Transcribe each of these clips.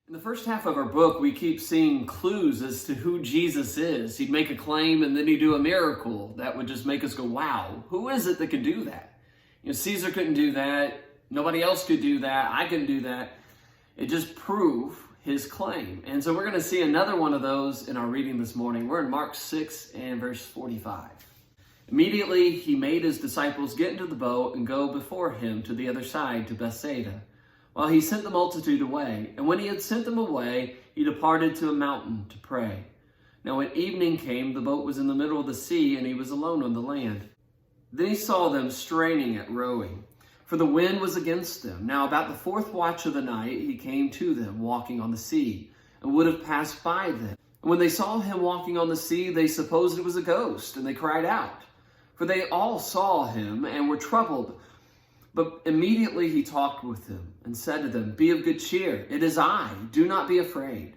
In the first half of our book, we keep seeing clues as to who Jesus is. He'd make a claim and then he'd do a miracle that would just make us go, wow, who is it that could do that? Caesar couldn't do that. Nobody else could do that. I couldn't do that. It just proved his claim. And so we're going to see another one of those in our reading this morning. We're in Mark 6 and verse 45. Immediately, he made his disciples get into the boat and go before him to the other side, to Bethsaida, while he sent the multitude away. And when he had sent them away, he departed to a mountain to pray. Now when evening came, the boat was in the middle of the sea, and he was alone on the land. Then he saw them straining at rowing, for the wind was against them. Now about the fourth watch of the night, he came to them, walking on the sea, and would have passed by them. And when they saw him walking on the sea, they supposed it was a ghost, and they cried out. For they all saw him, and were troubled. But immediately he talked with them and said to them, "Be of good cheer, it is I, do not be afraid."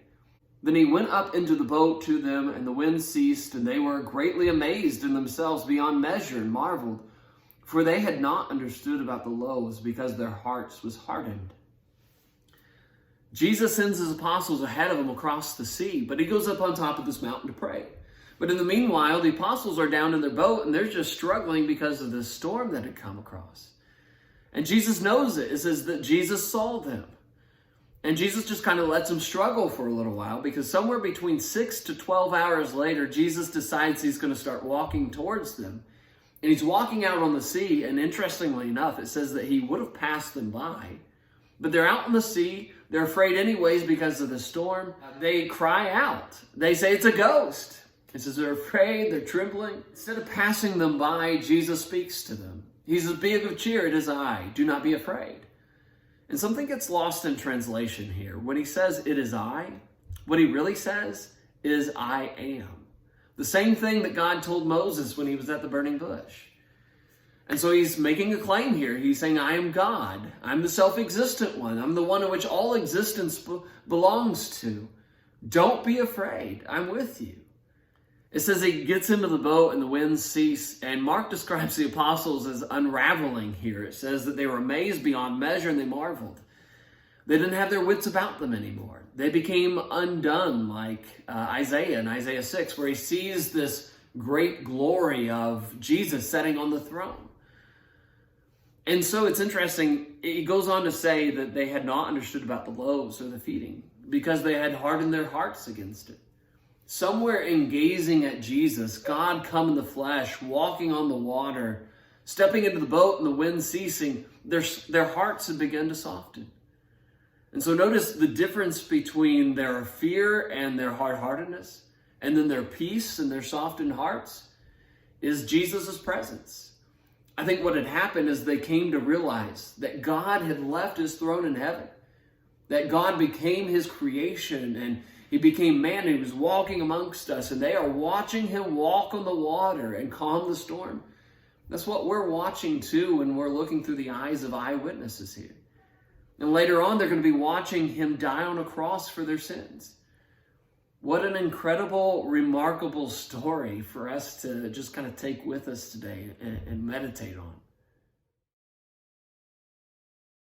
Then he went up into the boat to them, and the wind ceased, and they were greatly amazed in themselves beyond measure, and marveled, for they had not understood about the loaves, because their hearts was hardened. Jesus sends his apostles ahead of him across the sea, but he goes up on top of this mountain to pray. But in the meanwhile, the apostles are down in their boat, and they're just struggling because of the storm that had come across. And Jesus knows it. It says that Jesus saw them. And Jesus just kind of lets them struggle for a little while, because somewhere between 6 to 12 hours later, Jesus decides he's going to start walking towards them. And he's walking out on the sea, and interestingly enough, it says that he would have passed them by. But they're out on the sea. They're afraid anyways because of the storm. They cry out. They say it's a ghost. It says they're afraid, they're trembling. Instead of passing them by, Jesus speaks to them. He says, "Be of good cheer, it is I, do not be afraid." And something gets lost in translation here. When he says, "it is I," what he really says is, "I am." The same thing that God told Moses when he was at the burning bush. And so he's making a claim here. He's saying, I am God. I'm the self-existent one. I'm the one in which all existence belongs to. Don't be afraid. I'm with you. It says he gets into the boat and the winds cease, and Mark describes the apostles as unraveling here. It says that they were amazed beyond measure and they marveled. They didn't have their wits about them anymore. They became undone, like Isaiah in Isaiah 6, where he sees this great glory of Jesus sitting on the throne. And so it's interesting, he goes on to say that they had not understood about the loaves or the feeding, because they had hardened their hearts against it. Somewhere in gazing at Jesus, God come in the flesh, walking on the water, stepping into the boat and the wind ceasing, their hearts had begun to soften. And so notice the difference between their fear and their hard-heartedness, and then their peace and their softened hearts, is Jesus' presence. I think what had happened is they came to realize that God had left his throne in heaven, that God became his creation, and he became man. He was walking amongst us, and they are watching him walk on the water and calm the storm. That's what we're watching too when we're looking through the eyes of eyewitnesses here. And later on, they're going to be watching him die on a cross for their sins. What an incredible, remarkable story for us to just kind of take with us today and meditate on.